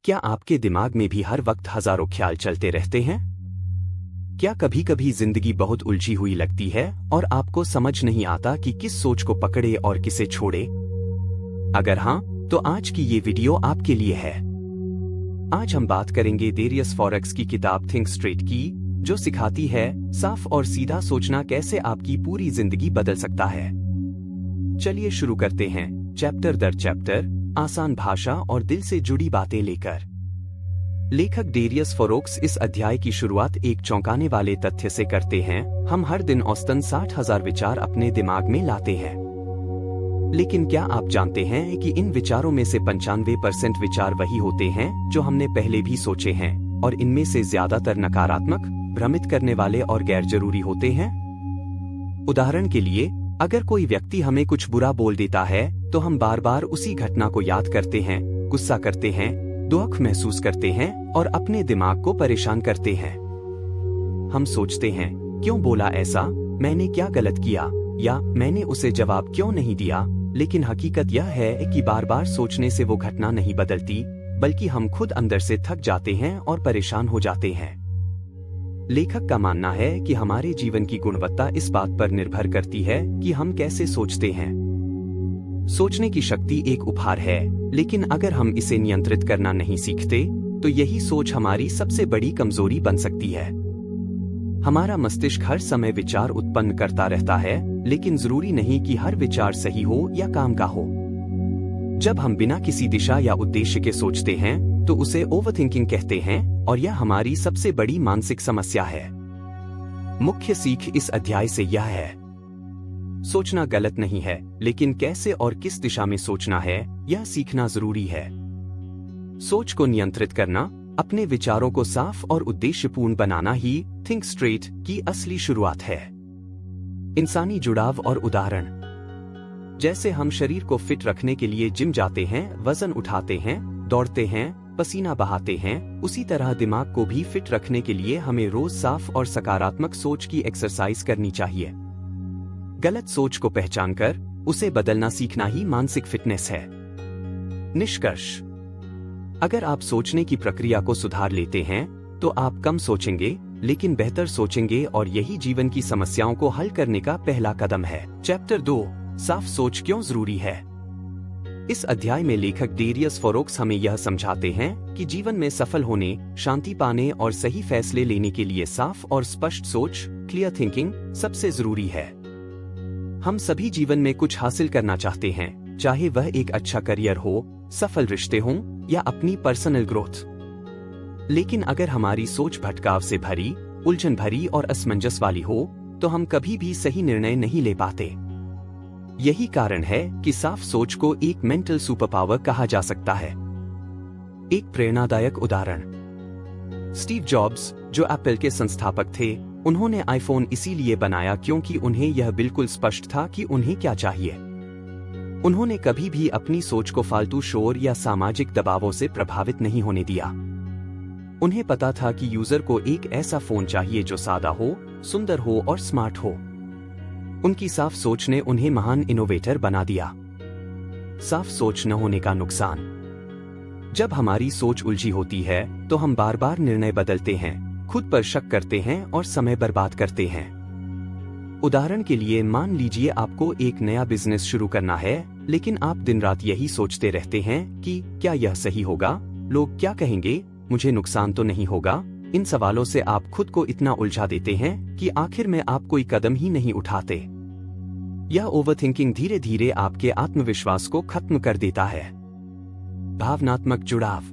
क्या आपके दिमाग में भी हर वक्त हजारों ख्याल चलते रहते हैं? क्या कभी कभी जिंदगी बहुत उलझी हुई लगती है और आपको समझ नहीं आता कि किस सोच को पकड़े और किसे छोड़े? अगर हाँ, तो आज की ये वीडियो आपके लिए है। आज हम बात करेंगे डेरियस फॉरेक्स की किताब थिंक स्ट्रेट की, जो सिखाती है साफ और सीधा सोचना कैसे आपकी पूरी जिंदगी बदल सकता है। चलिए शुरू करते हैं, चैप्टर दर चैप्टर, आसान भाषा और दिल से जुड़ी बातें लेकर। लेखक डेरियस फॉरेक्स इस अध्याय की शुरुआत एक चौंकाने वाले तथ्य से करते हैं। हम हर दिन औसतन 60,000 विचार अपने दिमाग में लाते हैं, लेकिन क्या आप जानते हैं कि इन विचारों में से 95% विचार वही होते हैं जो हमने पहले भी सोचे हैं, और इनमें से ज्यादातर नकारात्मक, भ्रमित करने वाले और गैर जरूरी होते हैं। उदाहरण के लिए, अगर कोई व्यक्ति हमें कुछ बुरा बोल देता है तो हम बार बार उसी घटना को याद करते हैं, गुस्सा करते हैं, दुख महसूस करते हैं और अपने दिमाग को परेशान करते हैं। हम सोचते हैं, क्यों बोला ऐसा, मैंने क्या गलत किया, या मैंने उसे जवाब क्यों नहीं दिया। लेकिन हकीकत यह है कि बार बार सोचने से वो घटना नहीं बदलती, बल्कि हम खुद अंदर से थक जाते हैं और परेशान हो जाते हैं। लेखक का मानना है कि हमारे जीवन की गुणवत्ता इस बात पर निर्भर करती है कि हम कैसे सोचते हैं। सोचने की शक्ति एक उपहार है, लेकिन अगर हम इसे नियंत्रित करना नहीं सीखते तो यही सोच हमारी सबसे बड़ी कमजोरी बन सकती है। हमारा मस्तिष्क हर समय विचार उत्पन्न करता रहता है, लेकिन जरूरी नहीं कि हर विचार सही हो या काम का हो। जब हम बिना किसी दिशा या उद्देश्य के सोचते हैं तो उसे ओवरथिंकिंग कहते हैं, और यह हमारी सबसे बड़ी मानसिक समस्या है। मुख्य सीख इस अध्याय से यह है, सोचना गलत नहीं है, लेकिन कैसे और किस दिशा में सोचना है यह सीखना जरूरी है। सोच को नियंत्रित करना, अपने विचारों को साफ और उद्देश्यपूर्ण बनाना ही थिंक स्ट्रेट की असली शुरुआत है। इंसानी जुड़ाव और उदाहरण। जैसे हम शरीर को फिट रखने के लिए जिम जाते हैं, वजन उठाते हैं, दौड़ते हैं, पसीना बहाते हैं, उसी तरह दिमाग को भी फिट रखने के लिए हमें रोज साफ और सकारात्मक सोच की एक्सरसाइज करनी चाहिए। गलत सोच को पहचानकर उसे बदलना सीखना ही मानसिक फिटनेस है। निष्कर्ष, अगर आप सोचने की प्रक्रिया को सुधार लेते हैं तो आप कम सोचेंगे, लेकिन बेहतर सोचेंगे, और यही जीवन की समस्याओं को हल करने का पहला कदम है। चैप्टर 2, साफ सोच क्यों जरूरी है। इस अध्याय में लेखक डेरियस फॉरेक्स हमें यह समझाते हैं कि जीवन में सफल होने, शांति पाने और सही फैसले लेने के लिए साफ और स्पष्ट सोच, क्लियर थिंकिंग, सबसे जरूरी है। हम सभी जीवन में कुछ हासिल करना चाहते हैं, चाहे वह एक अच्छा करियर हो, सफल रिश्ते हों या अपनी पर्सनल ग्रोथ। लेकिन अगर हमारी सोच भटकाव से भरी, उलझन भरी और असमंजस वाली हो तो हम कभी भी सही निर्णय नहीं ले पाते। यही कारण है कि साफ सोच को एक मेंटल सुपर पावर कहा जा सकता है। एक प्रेरणादायक उदाहरण, स्टीव जॉब्स, जो एप्पल के संस्थापक थे, उन्होंने आईफोन इसीलिए बनाया क्योंकि उन्हें यह बिल्कुल स्पष्ट था कि उन्हें क्या चाहिए। उन्होंने कभी भी अपनी सोच को फालतू शोर या सामाजिक दबावों से प्रभावित नहीं होने दिया। उन्हें पता था कि यूजर को एक ऐसा फोन चाहिए जो सादा हो, सुंदर हो और स्मार्ट हो। उनकी साफ सोच ने उन्हें महान इनोवेटर बना दिया। साफ सोच न होने का नुकसान। जब हमारी सोच उलझी होती है तो हम बार बार निर्णय बदलते हैं, खुद पर शक करते हैं और समय बर्बाद करते हैं। उदाहरण के लिए, मान लीजिए आपको एक नया बिजनेस शुरू करना है, लेकिन आप दिन रात यही सोचते रहते हैं कि क्या यह सही होगा, लोग क्या कहेंगे, मुझे नुकसान तो नहीं होगा। इन सवालों से आप खुद को इतना उलझा देते हैं कि आखिर में आप कोई कदम ही नहीं उठाते। यह ओवरथिंकिंग धीरे धीरे आपके आत्मविश्वास को खत्म कर देता है। भावनात्मक जुड़ाव।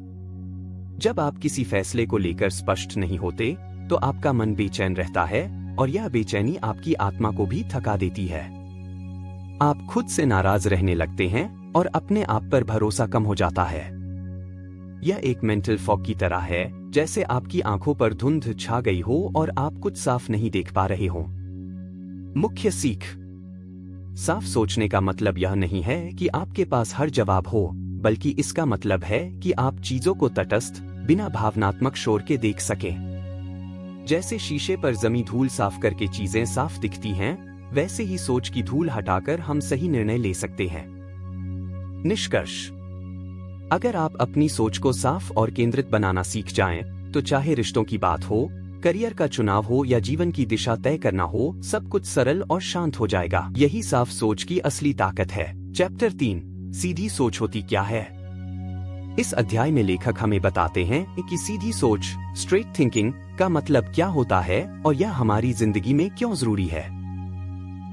जब आप किसी फैसले को लेकर स्पष्ट नहीं होते तो आपका मन बेचैन रहता है, और यह बेचैनी आपकी आत्मा को भी थका देती है। आप खुद से नाराज रहने लगते हैं और अपने आप पर भरोसा कम हो जाता है। यह एक मेंटल फॉग की तरह है, जैसे आपकी आंखों पर धुंध छा गई हो और आप कुछ साफ नहीं देख पा रहे हो। मुख्य सीख। साफ सोचने का मतलब यह नहीं है कि आपके पास हर जवाब हो, बल्कि इसका मतलब है कि आप चीजों को तटस्थ, बिना भावनात्मक शोर के देख सकें। जैसे शीशे पर जमी धूल साफ करके चीजें साफ दिखती हैं, वैसे ही सोच की धूल हटाकर हम सही निर्णय ले सकते हैं। निष्कर्ष। अगर आप अपनी सोच को साफ और केंद्रित बनाना सीख जाएं, तो चाहे रिश्तों की बात हो, करियर का चुनाव हो या जीवन की दिशा तय करना हो, सब कुछ सरल और शांत हो जाएगा। यही साफ सोच की असली ताकत है। चैप्टर 3, सीधी सोच होती क्या है। इस अध्याय में लेखक हमें बताते हैं कि सीधी सोच, स्ट्रेट थिंकिंग का मतलब क्या होता है और यह हमारी जिंदगी में क्यों जरूरी है।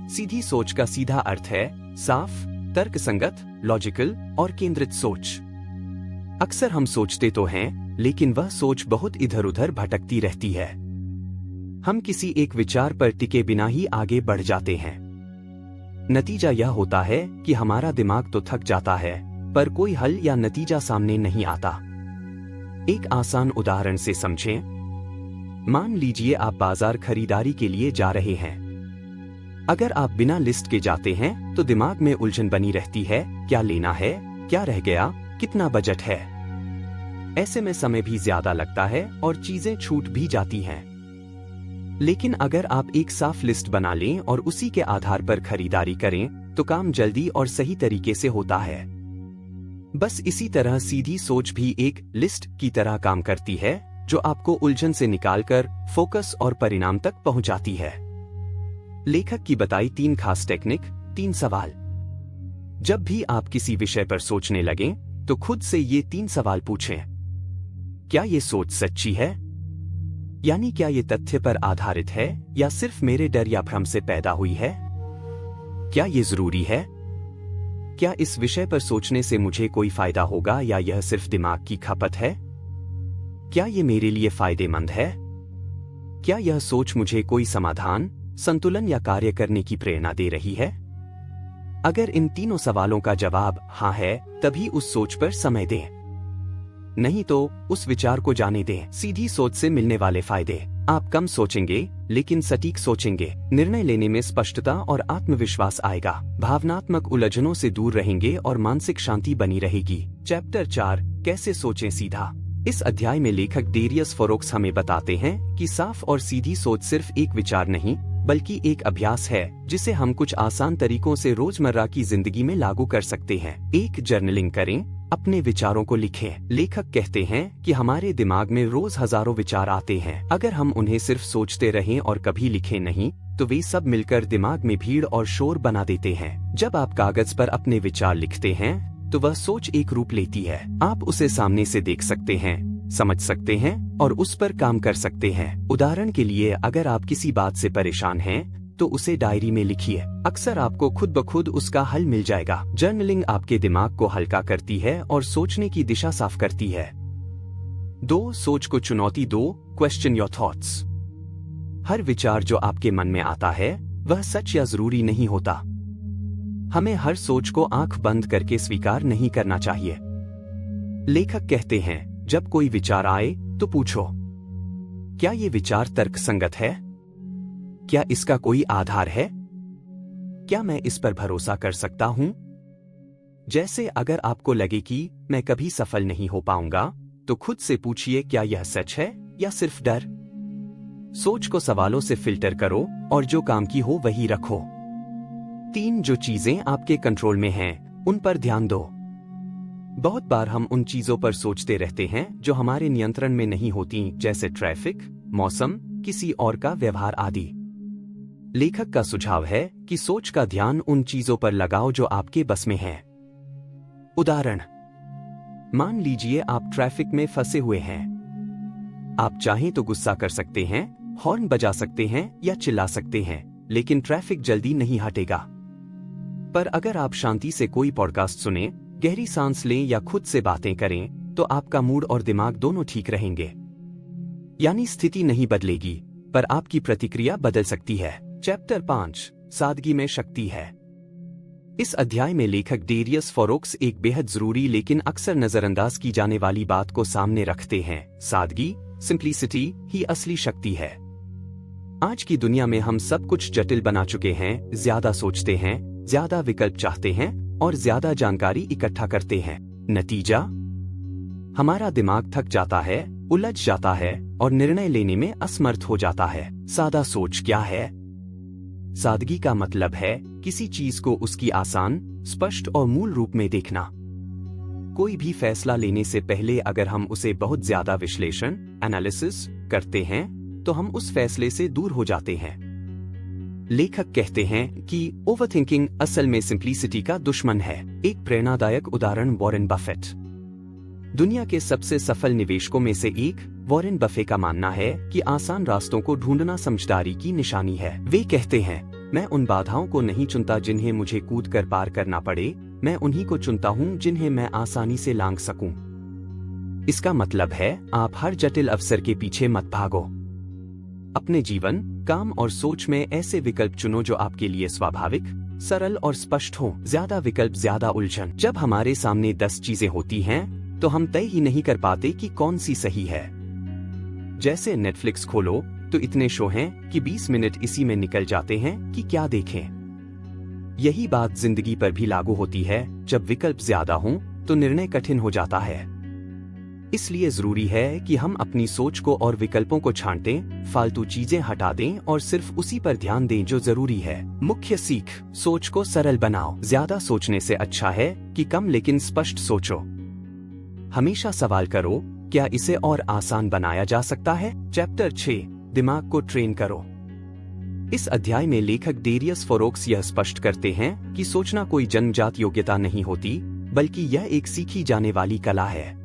सीधी सोच का सीधा अर्थ है साफ, तर्कसंगत, लॉजिकल और केंद्रित सोच। अक्सर हम सोचते तो हैं, लेकिन वह सोच बहुत इधर उधर भटकती रहती है। हम किसी एक विचार पर टिके बिना ही आगे बढ़ जाते हैं। नतीजा यह होता है कि हमारा दिमाग तो थक जाता है, पर कोई हल या नतीजा सामने नहीं आता। एक आसान उदाहरण से समझें। मान लीजिए आप बाजार खरीदारी के लिए जा रहे हैं। अगर आप बिना लिस्ट के जाते हैं तो दिमाग में उलझन बनी रहती है, क्या लेना है, क्या रह गया, कितना बजट है। ऐसे में समय भी ज्यादा लगता है और चीजें छूट भी जाती हैं। लेकिन अगर आप एक साफ लिस्ट बना लें और उसी के आधार पर खरीदारी करें, तो काम जल्दी और सही तरीके से होता है। बस इसी तरह सीधी सोच भी एक लिस्ट की तरह काम करती है, जो आपको उलझन से निकालकर फोकस और परिणाम तक पहुंचाती है। लेखक की बताई 3 खास टेक्निक। 3 सवाल। जब भी आप किसी विषय पर सोचने लगें, तो खुद से ये 3 सवाल पूछें। क्या ये सोच सच्ची है? यानी क्या ये तथ्य पर आधारित है या सिर्फ मेरे डर या भ्रम से पैदा हुई है? क्या ये जरूरी है? क्या इस विषय पर सोचने से मुझे कोई फायदा होगा या यह सिर्फ दिमाग की खपत है? क्या ये मेरे लिए फायदेमंद है? क्या यह सोच मुझे कोई समाधान, संतुलन या कार्य करने की प्रेरणा दे रही है? अगर इन तीनों सवालों का जवाब हाँ है, तभी उस सोच पर समय दें। नहीं तो उस विचार को जाने दें। सीधी सोच से मिलने वाले फायदे। आप कम सोचेंगे, लेकिन सटीक सोचेंगे। निर्णय लेने में स्पष्टता और आत्मविश्वास आएगा। भावनात्मक उलझनों से दूर रहेंगे और मानसिक शांति बनी रहेगी। चैप्टर 4, कैसे सोचें सीधा। इस अध्याय में लेखक डेरियस फोरोक्स हमें बताते हैं कि साफ और सीधी सोच सिर्फ एक विचार नहीं, बल्कि एक अभ्यास है, जिसे हम कुछ आसान तरीकों से रोजमर्रा की जिंदगी में लागू कर सकते हैं। 1, जर्नलिंग करें, अपने विचारों को लिखें। लेखक कहते हैं कि हमारे दिमाग में रोज हजारों विचार आते हैं। अगर हम उन्हें सिर्फ सोचते रहें और कभी लिखें नहीं, तो वे सब मिलकर दिमाग में भीड़ और शोर बना देते हैं। जब आप कागज पर अपने विचार लिखते हैं, तो वह सोच एक रूप लेती है। आप उसे सामने से देख सकते हैं, समझ सकते हैं और उस पर काम कर सकते हैं। उदाहरण के लिए, अगर आप किसी बात से परेशान हैं, तो उसे डायरी में लिखिए। अक्सर आपको खुद ब खुद उसका हल मिल जाएगा। जर्नलिंग आपके दिमाग को हल्का करती है और सोचने की दिशा साफ करती है। 2, सोच को चुनौती दो, क्वेश्चन योर थॉट्स। हर विचार जो आपके मन में आता है, वह सच या जरूरी नहीं होता। हमें हर सोच को आंख बंद करके स्वीकार नहीं करना चाहिए। लेखक कहते हैं, जब कोई विचार आए तो पूछो, क्या ये विचार तर्कसंगत है? क्या इसका कोई आधार है? क्या मैं इस पर भरोसा कर सकता हूं? जैसे अगर आपको लगे कि मैं कभी सफल नहीं हो पाऊंगा, तो खुद से पूछिए, क्या यह सच है या सिर्फ डर? सोच को सवालों से फिल्टर करो और जो काम की हो वही रखो। 3, जो चीजें आपके कंट्रोल में हैं, उन पर ध्यान दो। बहुत बार हम उन चीजों पर सोचते रहते हैं जो हमारे नियंत्रण में नहीं होती, जैसे ट्रैफिक, मौसम, किसी और का व्यवहार आदि। लेखक का सुझाव है कि सोच का ध्यान उन चीजों पर लगाओ जो आपके बस में हैं। उदाहरण, मान लीजिए आप ट्रैफिक में फंसे हुए हैं। आप चाहें तो गुस्सा कर सकते हैं, हॉर्न बजा सकते हैं या चिल्ला सकते हैं, लेकिन ट्रैफिक जल्दी नहीं हटेगा। पर अगर आप शांति से कोई पॉडकास्ट सुने, गहरी सांस लें या खुद से बातें करें, तो आपका मूड और दिमाग दोनों ठीक रहेंगे। यानी स्थिति नहीं बदलेगी, पर आपकी प्रतिक्रिया बदल सकती है। चैप्टर 5, सादगी में शक्ति है। इस अध्याय में लेखक डेरियस फोरोक्स एक बेहद जरूरी लेकिन अक्सर नजरअंदाज की जाने वाली बात को सामने रखते हैं। सादगी, सिंप्लिसिटी ही असली शक्ति है। आज की दुनिया में हम सब कुछ जटिल बना चुके हैं, ज्यादा सोचते हैं, ज्यादा विकल्प चाहते हैं और ज्यादा जानकारी इकट्ठा करते हैं। नतीजा, हमारा दिमाग थक जाता है, उलझ जाता है और निर्णय लेने में असमर्थ हो जाता है। सादा सोच क्या है? सादगी का मतलब है किसी चीज को उसकी आसान, स्पष्ट और मूल रूप में देखना। कोई भी फैसला लेने से पहले अगर हम उसे बहुत ज्यादा विश्लेषण एनालिसिस करते हैं तो हम उस फैसले से दूर हो जाते हैं। लेखक कहते हैं कि ओवरथिंकिंग असल में सिंप्लिसिटी का दुश्मन है। एक प्रेरणादायक उदाहरण वॉरेन बफेट। दुनिया के सबसे सफल निवेशकों में से एक वॉरेन बफे का मानना है कि आसान रास्तों को ढूंढना समझदारी की निशानी है। वे कहते हैं, मैं उन बाधाओं को नहीं चुनता जिन्हें मुझे कूद कर पार करना पड़े, मैं उन्हीं को चुनता हूं जिन्हें मैं आसानी से लांघ सकूं। इसका मतलब है आप हर जटिल अवसर के पीछे मत भागो। अपने जीवन, काम और सोच में ऐसे विकल्प चुनो जो आपके लिए स्वाभाविक, सरल और स्पष्ट हो। ज्यादा विकल्प ज्यादा उलझन। जब हमारे सामने 10 चीजें होती हैं तो हम तय ही नहीं कर पाते कि कौन सी सही है। जैसे नेटफ्लिक्स खोलो तो इतने शो हैं कि 20 मिनट इसी में निकल जाते हैं कि क्या देखें। यही बात जिंदगी पर भी लागू होती है। जब विकल्प ज्यादा हों तो निर्णय कठिन हो जाता है। इसलिए जरूरी है कि हम अपनी सोच को और विकल्पों को छांटें, फालतू चीजें हटा दें और सिर्फ उसी पर ध्यान दें जो जरूरी है। मुख्य सीख, सोच को सरल बनाओ। ज्यादा सोचने से अच्छा है कि कम लेकिन स्पष्ट सोचो। हमेशा सवाल करो, क्या इसे और आसान बनाया जा सकता है? चैप्टर 6, दिमाग को ट्रेन करो। इस अध्याय में लेखक डेरियस फोरोक्स यह स्पष्ट करते हैं कि सोचना कोई जन्मजात योग्यता नहीं होती, बल्कि यह एक सीखी जाने वाली कला है।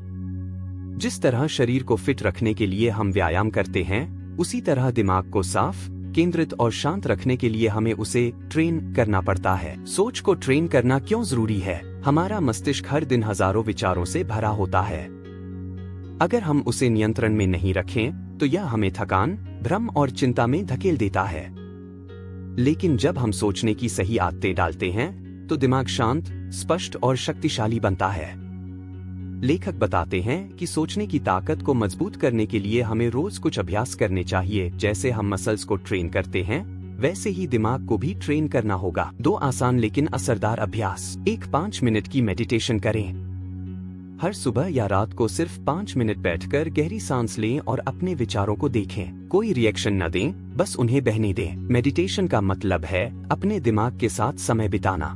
जिस तरह शरीर को फिट रखने के लिए हम व्यायाम करते हैं, उसी तरह दिमाग को साफ, केंद्रित और शांत रखने के लिए हमें उसे ट्रेन करना पड़ता है। सोच को ट्रेन करना क्यों जरूरी है? हमारा मस्तिष्क हर दिन हजारों विचारों से भरा होता है। अगर हम उसे नियंत्रण में नहीं रखें तो यह हमें थकान, भ्रम और चिंता में धकेल देता है। लेकिन जब हम सोचने की सही आदतें डालते हैं तो दिमाग शांत, स्पष्ट और शक्तिशाली बनता है। लेखक बताते हैं कि सोचने की ताकत को मजबूत करने के लिए हमें रोज कुछ अभ्यास करने चाहिए। जैसे हम मसल्स को ट्रेन करते हैं, वैसे ही दिमाग को भी ट्रेन करना होगा। 2 आसान लेकिन असरदार अभ्यास। 5 मिनट की मेडिटेशन करें। हर सुबह या रात को सिर्फ 5 मिनट बैठकर गहरी सांस लें और अपने विचारों को देखें। कोई रिएक्शन न दें, बस उन्हें बहने दें। मेडिटेशन का मतलब है अपने दिमाग के साथ समय बिताना।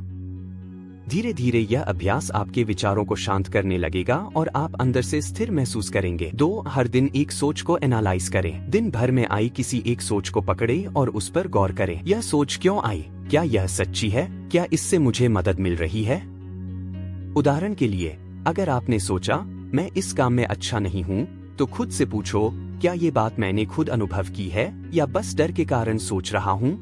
धीरे धीरे यह अभ्यास आपके विचारों को शांत करने लगेगा और आप अंदर से स्थिर महसूस करेंगे। 2, हर दिन एक सोच को एनालाइज करें। दिन भर में आई किसी एक सोच को पकड़े और उस पर गौर करें। यह सोच क्यों आई? क्या यह सच्ची है? क्या इससे मुझे मदद मिल रही है? उदाहरण के लिए, अगर आपने सोचा मैं इस काम में अच्छा नहीं हूँ, तो खुद से पूछो, क्या ये बात मैंने खुद अनुभव की है या बस डर के कारण सोच रहा हूँ?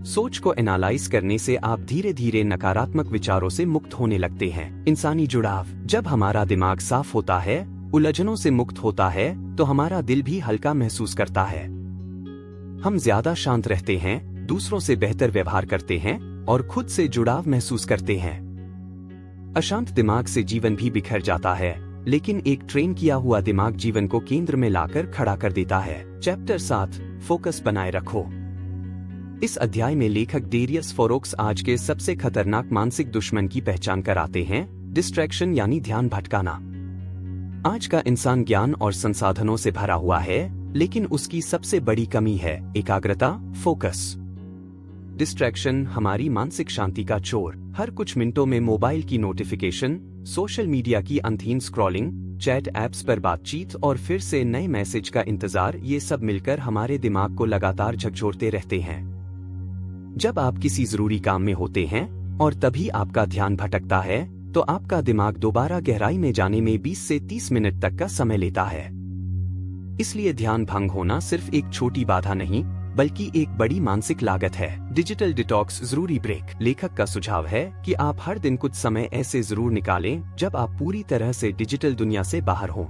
सोच को एनालाइज करने से आप धीरे धीरे नकारात्मक विचारों से मुक्त होने लगते हैं। इंसानी जुड़ाव। जब हमारा दिमाग साफ होता है, उलझनों से मुक्त होता है, तो हमारा दिल भी हल्का महसूस करता है। हम ज्यादा शांत रहते हैं, दूसरों से बेहतर व्यवहार करते हैं और खुद से जुड़ाव महसूस करते हैं। अशांत दिमाग से जीवन भी बिखर जाता है, लेकिन एक ट्रेन किया हुआ दिमाग जीवन को केंद्र में लाकर खड़ा कर देता है। चैप्टर 7, फोकस बनाए रखो। इस अध्याय में लेखक डेरियस फोरोक्स आज के सबसे खतरनाक मानसिक दुश्मन की पहचान कराते हैं, डिस्ट्रैक्शन यानी ध्यान भटकाना। आज का इंसान ज्ञान और संसाधनों से भरा हुआ है, लेकिन उसकी सबसे बड़ी कमी है एकाग्रता, फोकस। डिस्ट्रैक्शन हमारी मानसिक शांति का चोर। हर कुछ मिनटों में मोबाइल की नोटिफिकेशन, सोशल मीडिया की अंतहीन स्क्रॉलिंग, चैट ऐप्स पर बातचीत और फिर से नए मैसेज का इंतजार, ये सब मिलकर हमारे दिमाग को लगातार झकझोरते रहते हैं। जब आप किसी जरूरी काम में होते हैं और तभी आपका ध्यान भटकता है, तो आपका दिमाग दोबारा गहराई में जाने में 20 से 30 मिनट तक का समय लेता है। इसलिए ध्यान भंग होना सिर्फ एक छोटी बाधा नहीं, बल्कि एक बड़ी मानसिक लागत है। डिजिटल डिटॉक्स, जरूरी ब्रेक। लेखक का सुझाव है कि आप हर दिन कुछ समय ऐसे जरूर निकालें जब आप पूरी तरह से डिजिटल दुनिया से बाहर हों।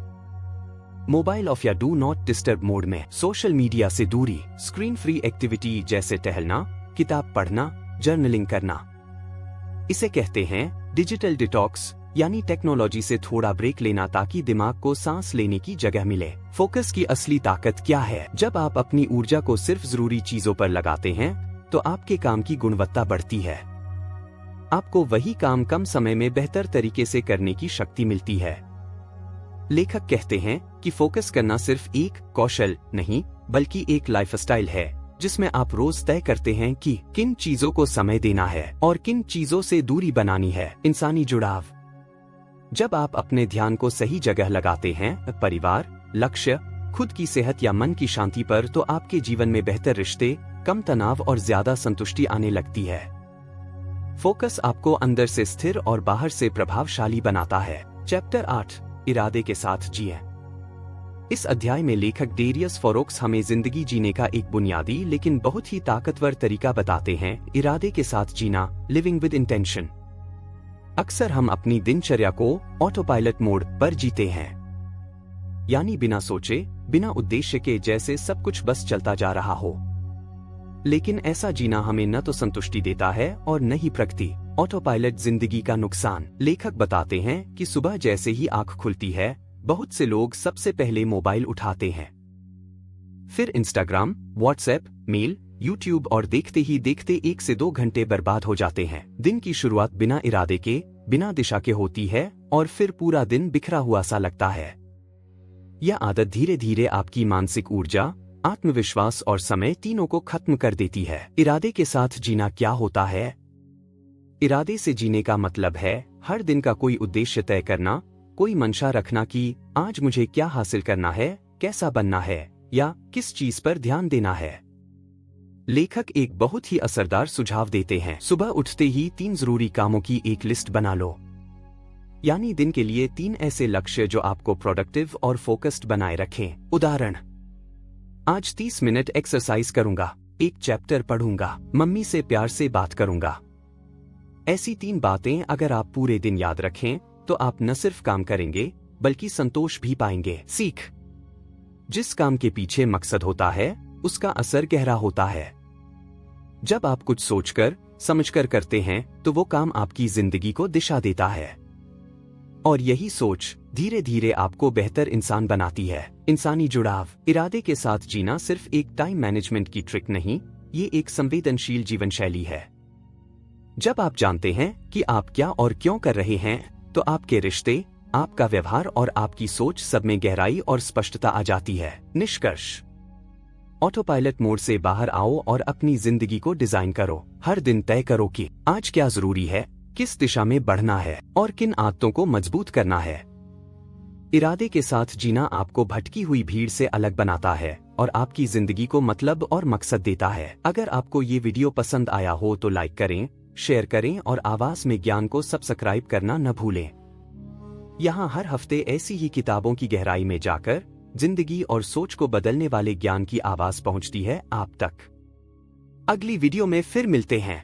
मोबाइल ऑफ या डू नॉट डिस्टर्ब मोड में। सोशल मीडिया से दूरी, स्क्रीन फ्री एक्टिविटी जैसे टहलना, किताब पढ़ना, जर्नलिंग करना। इसे कहते हैं डिजिटल डिटॉक्स, यानी टेक्नोलॉजी से थोड़ा ब्रेक लेना ताकि दिमाग को सांस लेने की जगह मिले। फोकस की असली ताकत क्या है? जब आप अपनी ऊर्जा को सिर्फ जरूरी चीजों पर लगाते हैं, तो आपके काम की गुणवत्ता बढ़ती है। आपको वही काम कम समय में बेहतर तरीके से करने की शक्ति मिलती है। लेखक कहते हैं कि फोकस करना सिर्फ एक कौशल नहीं, बल्कि एक लाइफस्टाइल है, जिसमें आप रोज तय करते हैं कि किन चीजों को समय देना है और किन चीजों से दूरी बनानी है। इंसानी जुड़ाव। जब आप अपने ध्यान को सही जगह लगाते हैं, परिवार, लक्ष्य, खुद की सेहत या मन की शांति पर, तो आपके जीवन में बेहतर रिश्ते, कम तनाव और ज्यादा संतुष्टि आने लगती है। फोकस आपको अंदर से स्थिर और बाहर से प्रभावशाली बनाता है। चैप्टर 8, इरादे के साथ जिएं। इस अध्याय में लेखक डेरियस फोरोक्स हमें जिंदगी जीने का एक बुनियादी लेकिन बहुत ही ताकतवर तरीका बताते हैं, इरादे के साथ जीना, लिविंग विद इंटेंशन। अक्सर हम अपनी दिनचर्या को ऑटो पायलट मोड पर जीते हैं, यानी बिना सोचे, बिना उद्देश्य के, जैसे सब कुछ बस चलता जा रहा हो। लेकिन ऐसा जीना हमें न तो संतुष्टि देता है और न ही प्रगति। ऑटो पायलट जिंदगी का नुकसान। लेखक बताते हैं कि सुबह जैसे ही आंख खुलती है, बहुत से लोग सबसे पहले मोबाइल उठाते हैं। फिर इंस्टाग्राम, व्हाट्सएप, मेल, यूट्यूब और देखते ही देखते 1 से 2 घंटे बर्बाद हो जाते हैं। दिन की शुरुआत बिना इरादे के, बिना दिशा के होती है और फिर पूरा दिन बिखरा हुआ सा लगता है। यह आदत धीरे धीरे आपकी मानसिक ऊर्जा, आत्मविश्वास और समय तीनों को खत्म कर देती है। इरादे के साथ जीना क्या होता है? इरादे से जीने का मतलब है हर दिन का कोई उद्देश्य तय करना, कोई मंशा रखना कि आज मुझे क्या हासिल करना है, कैसा बनना है या किस चीज पर ध्यान देना है। लेखक एक बहुत ही असरदार सुझाव देते हैं। सुबह उठते ही 3 जरूरी कामों की एक लिस्ट बना लो, यानी दिन के लिए 3 ऐसे लक्ष्य जो आपको प्रोडक्टिव और फोकस्ड बनाए रखें। उदाहरण, आज 30 मिनट एक्सरसाइज करूंगा, 1 चैप्टर पढ़ूंगा, मम्मी से प्यार से बात करूंगा। ऐसी 3 बातें अगर आप पूरे दिन याद रखें तो आप न सिर्फ काम करेंगे बल्कि संतोष भी पाएंगे। सीख, जिस काम के पीछे मकसद होता है उसका असर गहरा होता है। जब आप कुछ सोचकर, समझकर करते हैं तो वो काम आपकी जिंदगी को दिशा देता है, और यही सोच धीरे धीरे आपको बेहतर इंसान बनाती है। इंसानी जुड़ाव। इरादे के साथ जीना सिर्फ एक टाइम मैनेजमेंट की ट्रिक नहीं, ये एक संवेदनशील जीवन शैली है। जब आप जानते हैं कि आप क्या और क्यों कर रहे हैं, तो आपके रिश्ते, आपका व्यवहार और आपकी सोच सब में गहराई और स्पष्टता आ जाती है। निष्कर्ष, ऑटो पायलट मोड से बाहर आओ और अपनी जिंदगी को डिजाइन करो। हर दिन तय करो कि आज क्या जरूरी है, किस दिशा में बढ़ना है और किन आदतों को मजबूत करना है। इरादे के साथ जीना आपको भटकी हुई भीड़ से अलग बनाता है और आपकी जिंदगी को मतलब और मकसद देता है। अगर आपको ये वीडियो पसंद आया हो तो लाइक करें, शेयर करें और आवाज में ज्ञान को सब्सक्राइब करना न भूलें। यहाँ हर हफ्ते ऐसी ही किताबों की गहराई में जाकर जिंदगी और सोच को बदलने वाले ज्ञान की आवाज पहुंचती है आप तक। अगली वीडियो में फिर मिलते हैं।